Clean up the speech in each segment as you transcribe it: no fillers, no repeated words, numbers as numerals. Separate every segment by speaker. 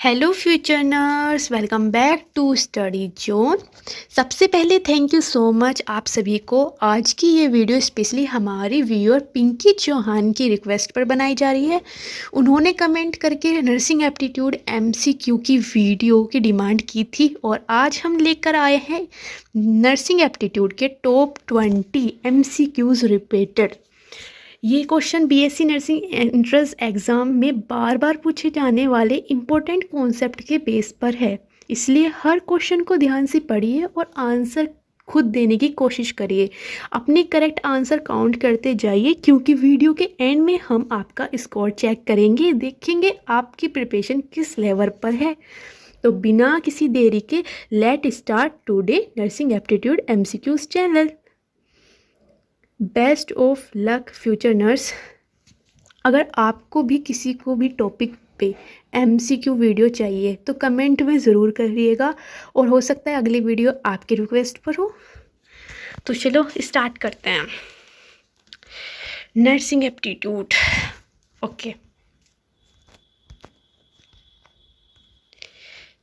Speaker 1: Hello future nurses, welcome back to study zone. सबसे पहले thank you so much आप सभी को। आज की ये वीडियो स्पेशली हमारी व्यूअर पिंकी चौहान की रिक्वेस्ट पर बनाई जा रही है। उन्होंने कमेंट करके नर्सिंग एप्टीट्यूड एमसीक्यू की वीडियो की डिमांड की थी और आज हम लेकर आए हैं नर्सिंग एप्टीट्यूड के टॉप 20 एमसीक्यूज रिपीटेड। ये question BSc nursing entrance exam में बार बार पूछे जाने वाले इम्पोर्टेंट कॉन्सेप्ट के बेस पर है, इसलिए हर क्वेश्चन को ध्यान से पढ़िए और आंसर खुद देने की कोशिश करिए। अपने करेक्ट आंसर काउंट करते जाइए क्योंकि वीडियो के एंड में हम आपका स्कोर चेक करेंगे, देखेंगे आपकी प्रिपरेशन किस लेवल पर है। तो बिना किसी देरी के let start today nursing aptitude MCQs channel. Best of luck future nurse. अगर आपको भी किसी को भी टॉपिक पे एमसीक्यू वीडियो चाहिए तो कमेंट में ज़रूर करिएगा और हो सकता है अगली वीडियो आपकी रिक्वेस्ट पर हो। तो चलो स्टार्ट करते हैं नर्सिंग एप्टीट्यूड। ओके,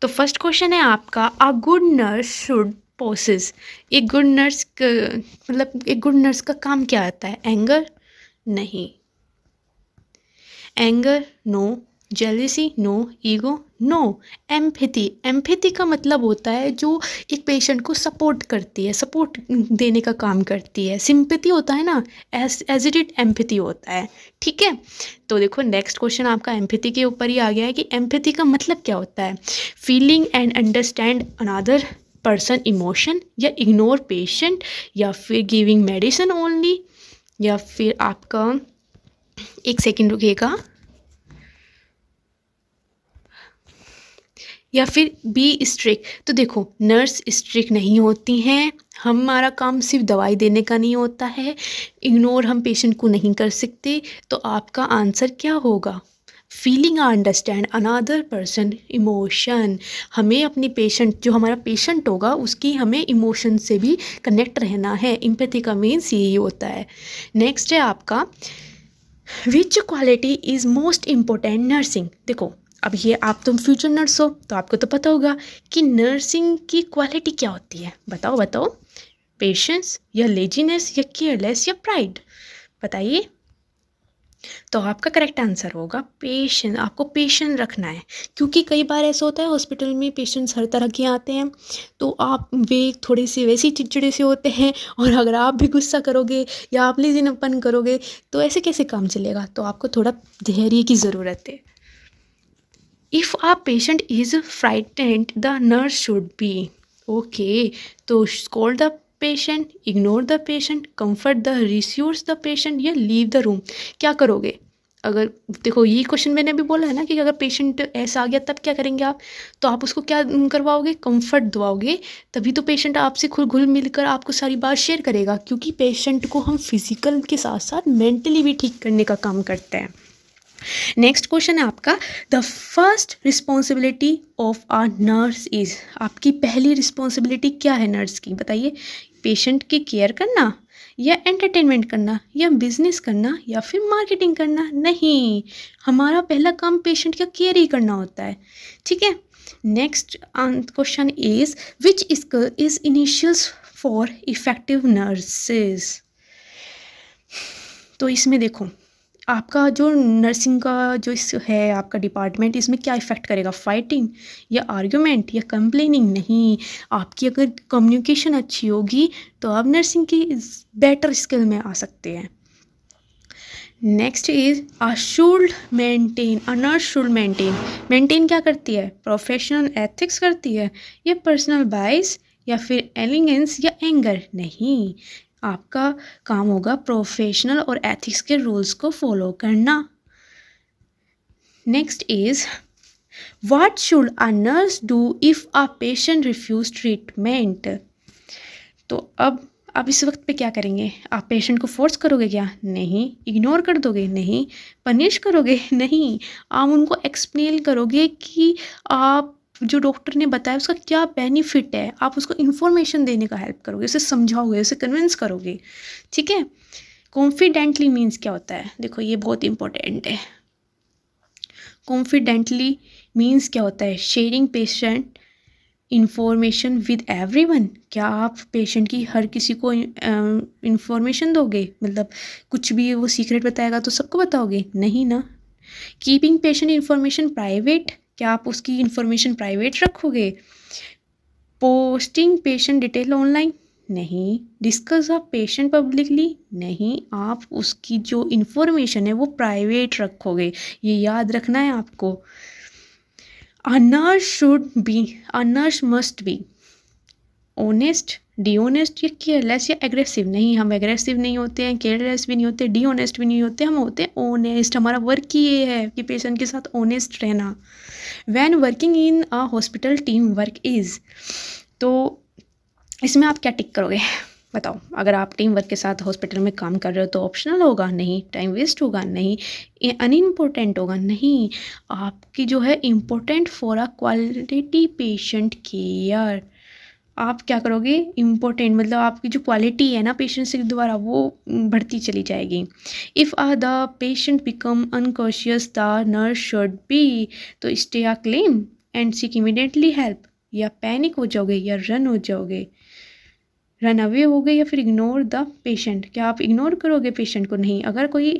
Speaker 1: तो फर्स्ट क्वेश्चन है आपका, a good nurse should possess. एक गुड नर्स मतलब एक गुड नर्स का काम क्या आता है? एंगर नहीं, anger no, jealousy no, ego no, empathy. Empathy का मतलब होता है जो एक पेशेंट को सपोर्ट करती है, सपोर्ट देने का काम करती है। सिंपैथी होता है ना, एज इट इट एम्पैथी होता है। ठीक है, तो देखो नेक्स्ट क्वेश्चन आपका एम्पैथी के ऊपर ही आ गया है कि एम्पैथी का मतलब क्या होता है? Feeling and understand another person emotion, या इग्नोर पेशेंट, या फिर गिविंग मेडिसिन ओनली, या फिर आपका एक सेकेंड रुकिएगा, या फिर बी स्ट्रिक्ट। तो देखो नर्स स्ट्रिक्ट नहीं होती हैं, हमारा काम सिर्फ दवाई देने का नहीं होता है, इग्नोर हम पेशेंट को नहीं कर सकते। तो आपका आंसर क्या होगा? फीलिंग और अंडरस्टैंड अनदर पर्सन इमोशन। हमें अपनी पेशेंट, जो हमारा पेशेंट होगा उसकी हमें इमोशन से भी कनेक्ट रहना है। एम्पैथी का मीन्स यही होता है। नेक्स्ट है आपका, विच quality is most important nursing. देखो अब ये आप तुम फ्यूचर नर्स हो तो आपको तो पता होगा कि नर्सिंग की क्वालिटी क्या होती है। बताओ बताओ, पेशेंस, या लेजीनेस, या केयरलेस, या प्राइड? बताइए। तो आपका करेक्ट आंसर होगा पेशेंस। आपको पेशेंस रखना है क्योंकि कई बार ऐसा होता है हॉस्पिटल में पेशेंट्स हर तरह के आते हैं, तो आप वे थोड़े से वैसे ही चिड़चिड़े से होते हैं, और अगर आप भी गुस्सा करोगे या आप लेजीनपन करोगे तो ऐसे कैसे काम चलेगा? तो आपको थोड़ा धैर्य की ज़रूरत है। If a patient is frightened the nurse should be okay. To scold the patient, ignore the patient, comfort the, reassure the patient, या लीव द रूम। क्या करोगे? अगर देखो ये क्वेश्चन मैंने अभी बोला है ना कि अगर पेशेंट ऐसा आ गया तब क्या करेंगे आप? तो आप उसको क्या करवाओगे? कंफर्ट दिवाओगे। तभी तो पेशेंट आपसे खुद घुल मिलकर आपको सारी बात शेयर करेगा, क्योंकि पेशेंट को हम फिजिकल के साथ साथ मेंटली भी ठीक करने का काम करते हैं। नेक्स्ट क्वेश्चन है आपका, the first responsibility of a nurse is. आपकी पहली रिस्पॉन्सिबिलिटी क्या है नर्स की? बताइए। पेशेंट की केयर करना, या एंटरटेनमेंट करना, या बिजनेस करना, या फिर मार्केटिंग करना? नहीं, हमारा पहला काम पेशेंट का केयर ही करना होता है। ठीक है, next question is, which skill is initials for effective nurses. तो इसमें देखो आपका जो नर्सिंग का जो है आपका डिपार्टमेंट, इसमें क्या इफ़ेक्ट करेगा? फाइटिंग, या आर्ग्यूमेंट, या कंप्लेनिंग? नहीं, आपकी अगर कम्युनिकेशन अच्छी होगी तो आप नर्सिंग की बेटर स्किल में आ सकते हैं। Next is, a should maintain, a nurse should maintain. Maintain क्या करती है? प्रोफेशनल एथिक्स करती है, या पर्सनल बाइस, या फिर एलिगेंस, या एंगर? नहीं, आपका काम होगा प्रोफेशनल और एथिक्स के रूल्स को फॉलो करना। Next is, what should a nurse do if a patient refuse treatment. तो अब इस वक्त पे क्या करेंगे? आप पेशेंट को फोर्स करोगे क्या? नहीं। इग्नोर कर दोगे? नहीं। पनिश करोगे? नहीं। आप उनको एक्सप्लेन करोगे कि आप जो डॉक्टर ने बताया उसका क्या बेनिफिट है, आप उसको इन्फॉर्मेशन देने का हेल्प करोगे, उसे समझाओगे, उसे कन्विंस करोगे। ठीक है, कॉन्फिडेंटली मीन्स क्या होता है? देखो ये बहुत इंपॉर्टेंट है। कॉन्फिडेंटली मीन्स क्या होता है? Sharing patient information with everyone. क्या आप पेशेंट की हर किसी को इंफॉर्मेशन दोगे? मतलब कुछ भी वो सीक्रेट बताएगा तो सबको बताओगे? नहीं ना। Keeping patient information private. क्या आप उसकी इंफॉर्मेशन प्राइवेट रखोगे? Posting patient detail online. नहीं। Discuss a patient publicly. नहीं। आप उसकी जो इंफॉर्मेशन है वो प्राइवेट रखोगे, ये याद रखना है आपको। A nurse should be, a nurse must be honest, dishonest या केयरलेस या एग्रेसिव। नहीं, हम एग्रेसिव नहीं होते हैं, केयरलेस भी नहीं होते, डिऑनेस्ट भी नहीं होते, हम होते हैं ऑनेस्ट। हमारा वर्क ही ये है कि पेशेंट के साथ ऑनेस्ट रहना। When working in a hospital team work is, तो इसमें आप क्या टिक करोगे बताओ? अगर आप टीम वर्क के साथ हॉस्पिटल में काम कर रहे हो तो ऑप्शनल होगा? नहीं। टाइम वेस्ट होगा? नहीं। अनइम्पोर्टेंट होगा? नहीं। आपकी जो है important for a quality patient care. आप क्या करोगे? इम्पोर्टेंट मतलब आपकी जो क्वालिटी है ना पेशेंट के द्वारा वो बढ़ती चली जाएगी। If the patient become unconscious the nurse should be, तो stay a calm and seek immediately help. या पैनिक हो जाओगे या रन हो जाओगे, रन अवे हो गए, या फिर इग्नोर द पेशेंट। क्या आप इग्नोर करोगे पेशेंट को? नहीं। अगर कोई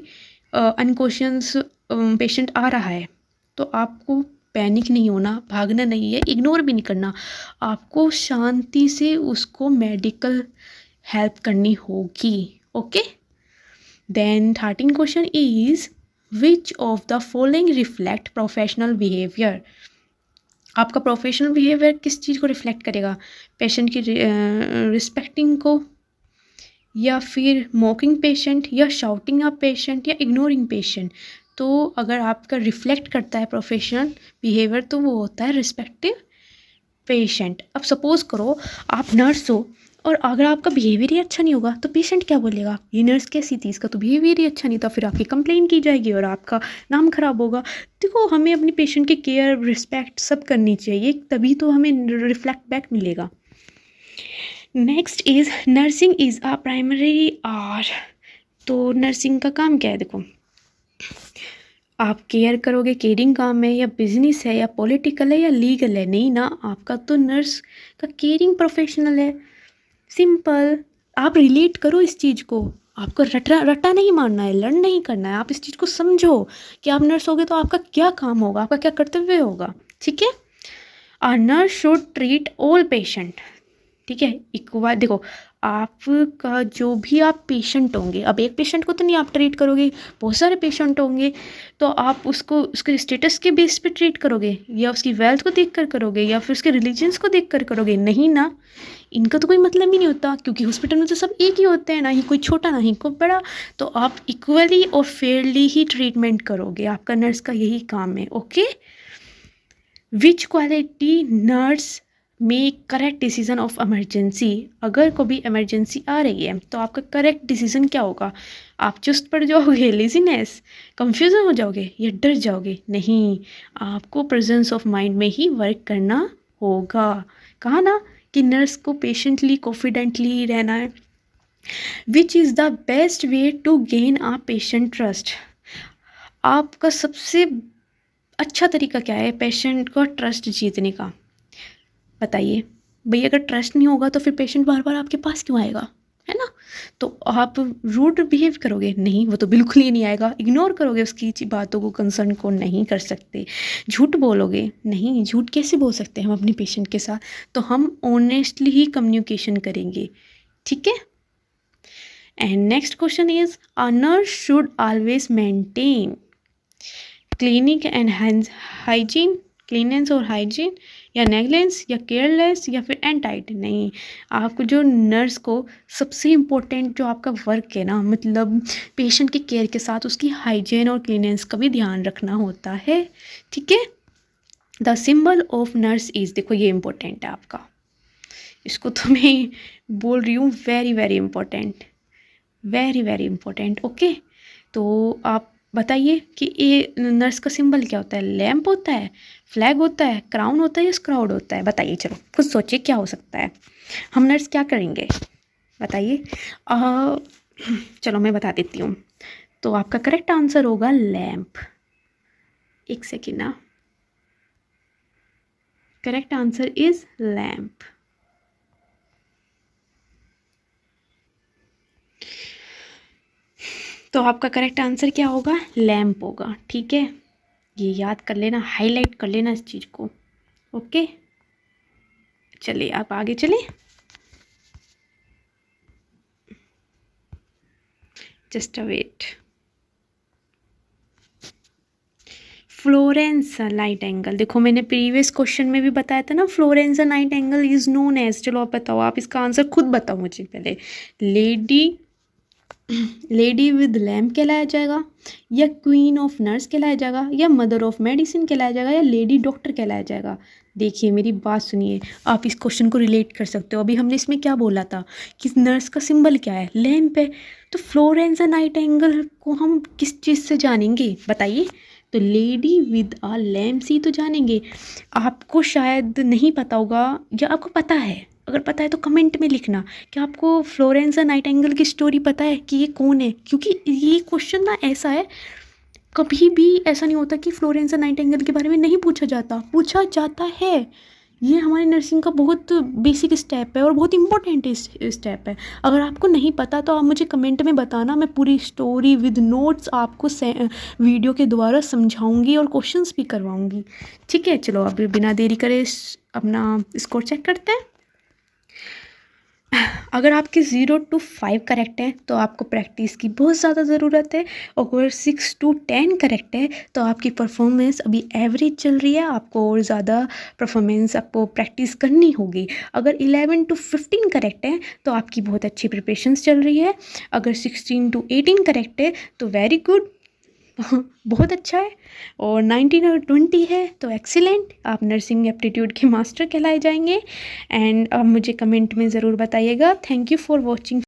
Speaker 1: अनकॉन्शियस पेशेंट आ रहा है तो आपको पैनिक नहीं होना, भागना नहीं है, इग्नोर भी नहीं करना। आपको शांति से उसको मेडिकल हेल्प करनी होगी। Okay. Then 13 question is which of the following reflect professional behaviour. आपका प्रोफेशनल बिहेवियर किस चीज़ को रिफ्लेक्ट करेगा? पेशेंट की रिस्पेक्टिंग को, या फिर मॉकिंग पेशेंट, या शाउटिंग अ पेशेंट, या इग्नोरिंग पेशेंट। तो अगर आपका रिफ्लेक्ट करता है प्रोफेशनल बिहेवियर तो वो होता है रिस्पेक्टिव पेशेंट। अब सपोज़ करो आप नर्स हो और अगर आपका बिहेवियर ही अच्छा नहीं होगा तो पेशेंट क्या बोलेगा? ये नर्स कैसी थी, इसका तो बिहेवियर ही अच्छा नहीं था। फिर आपकी कंप्लेन की जाएगी और आपका नाम खराब होगा। देखो, हमें अपनी पेशेंट की केयर, रिस्पेक्ट सब करनी चाहिए, तभी तो हमें रिफ्लेक्ट बैक मिलेगा। Next is nursing is a primary R. तो नर्सिंग का काम क्या है? देखो, आप केयर करोगे, केयरिंग काम है या बिजनेस है या पॉलिटिकल है या लीगल है? नहीं ना, आपका तो नर्स का केयरिंग प्रोफेशनल है। सिंपल। आप रिलेट करो इस चीज़ को, आपको रटा नहीं मारना है, लर्न नहीं करना है। आप इस चीज़ को समझो कि आप नर्स होगे तो आपका क्या काम होगा, आपका क्या कर्तव्य होगा। ठीक है। अ nurse should treat all patient. ठीक है। इक्वल। देखो, आपका जो भी आप पेशेंट होंगे, अब एक पेशेंट को तो नहीं आप ट्रीट करोगे, बहुत सारे पेशेंट होंगे, तो आप उसको उसके स्टेटस के बेस पे ट्रीट करोगे, या उसकी वेल्थ को देखकर करोगे, या फिर उसके रिलीजन्स को देखकर करोगे? नहीं ना, इनका तो कोई मतलब ही नहीं होता, क्योंकि हॉस्पिटल में तो सब एक ही होते हैं, ना ही कोई छोटा ना ही कोई बड़ा। तो आप इक्वली और फेयरली ही ट्रीटमेंट करोगे, आपका नर्स का यही काम है। Okay. Which quality nurse make correct decision of emergency. अगर कोई इमरजेंसी आ रही है तो आपका करेक्ट डिसीजन क्या होगा? आप चुस्त पड़ जाओगे, लेजीनेस, कंफ्यूजन हो जाओगे, या डर जाओगे? नहीं, आपको प्रेजेंस ऑफ माइंड में ही वर्क करना होगा। कहा ना कि नर्स को पेशेंटली कॉन्फिडेंटली रहना है। Which is the best way to gain a patient trust. आपका सबसे अच्छा तरीका क्या है पेशेंट का ट्रस्ट जीतने का? बताइए भई। अगर ट्रस्ट नहीं होगा तो फिर पेशेंट बार बार आपके पास क्यों आएगा, है ना? तो आप रूड बिहेव करोगे? नहीं, वो तो बिल्कुल ही नहीं आएगा। इग्नोर करोगे उसकी बातों को, कंसर्न को नहीं कर सकते। झूठ बोलोगे? नहीं, झूठ कैसे बोल सकते हैं हम अपने पेशेंट के साथ? तो हम ऑनेस्टली ही कम्युनिकेशन करेंगे। ठीक है। And next question is a nurse should always maintain clinic and hygiene, cleanness और हाइजीन, या नेगलेंस, या केयरलेस, या फिर एंटाइट? नहीं, आपको जो नर्स को सबसे इम्पोर्टेंट जो आपका वर्क है ना, मतलब पेशेंट की केयर के साथ उसकी हाइजीन और क्लीनेंस का भी ध्यान रखना होता है। ठीक है। The symbol of nurse is, देखो ये इम्पोर्टेंट है आपका, इसको तो मैं बोल रही हूँ, very very important, very very important. Okay. तो आप बताइए कि ये नर्स का सिंबल क्या होता है? लैंप होता है, फ्लैग होता है, क्राउन होता है, या स्क्राउड होता है? बताइए, चलो खुद सोचिए क्या हो सकता है। हम नर्स क्या करेंगे बताइए। चलो मैं बता देती हूँ। तो आपका करेक्ट आंसर होगा लैंप। एक सेकेंड ना, करेक्ट आंसर इज लैम्प। तो आपका करेक्ट आंसर क्या होगा? लैम्प होगा। ठीक है, ये याद कर लेना, हाईलाइट कर लेना इस चीज़ को। ओके, चलिए आप आगे चलें। Just a wait. Florence Nightingale, देखो मैंने प्रीवियस क्वेश्चन में भी बताया था ना, Florence Nightingale is known as, चलो आप बताओ, आप इसका आंसर खुद बताओ मुझे पहले। लेडी विद लैम्प कहलाया जाएगा, या क्वीन ऑफ नर्स कहलाया जाएगा, या मदर ऑफ मेडिसिन कहलाया जाएगा, या लेडी डॉक्टर कहलाया जाएगा? देखिए मेरी बात सुनिए, आप इस क्वेश्चन को रिलेट कर सकते हो। अभी हमने इसमें क्या बोला था कि नर्स का सिंबल क्या है? लैम्प है। तो फ्लोरेंस नाइट एंगल को हम किस चीज़ से जानेंगे बताइए? तो लेडी विद आ लैम्प से ही तो जानेंगे। आपको शायद नहीं पता होगा, या आपको पता है, अगर पता है तो कमेंट में लिखना कि आपको फ्लोरेंस नाइटिंगेल की स्टोरी पता है कि ये कौन है। क्योंकि ये क्वेश्चन ना ऐसा है, कभी भी ऐसा नहीं होता कि फ्लोरेंस नाइटिंगेल के बारे में नहीं पूछा जाता, पूछा जाता है। ये हमारी नर्सिंग का बहुत बेसिक स्टेप है और बहुत इंपॉर्टेंट स्टेप है। अगर आपको नहीं पता तो आप मुझे कमेंट में बताना, मैं पूरी स्टोरी विद नोट्स आपको वीडियो के द्वारा समझाऊंगी और क्वेश्चंस भी करवाऊंगी। ठीक है, चलो अब बिना देरी करे अपना स्कोर चेक करते हैं। अगर आपके 0 to 5 करेक्ट है तो आपको प्रैक्टिस की बहुत ज़्यादा ज़रूरत है। अगर 6 to 10 करेक्ट है तो आपकी परफॉर्मेंस अभी एवरेज चल रही है, आपको और ज़्यादा परफॉर्मेंस आपको प्रैक्टिस करनी होगी। अगर 11 to 15 करेक्ट है तो आपकी बहुत अच्छी प्रिपरेशंस चल रही है। अगर 16 to 18 करेक्ट है तो वेरी गुड, बहुत अच्छा है। और 19 और 20 है तो एक्सीलेंट, आप नर्सिंग एप्टीट्यूड के मास्टर कहलाए जाएंगे। एंड अब मुझे कमेंट में ज़रूर बताइएगा। Thank you for watching.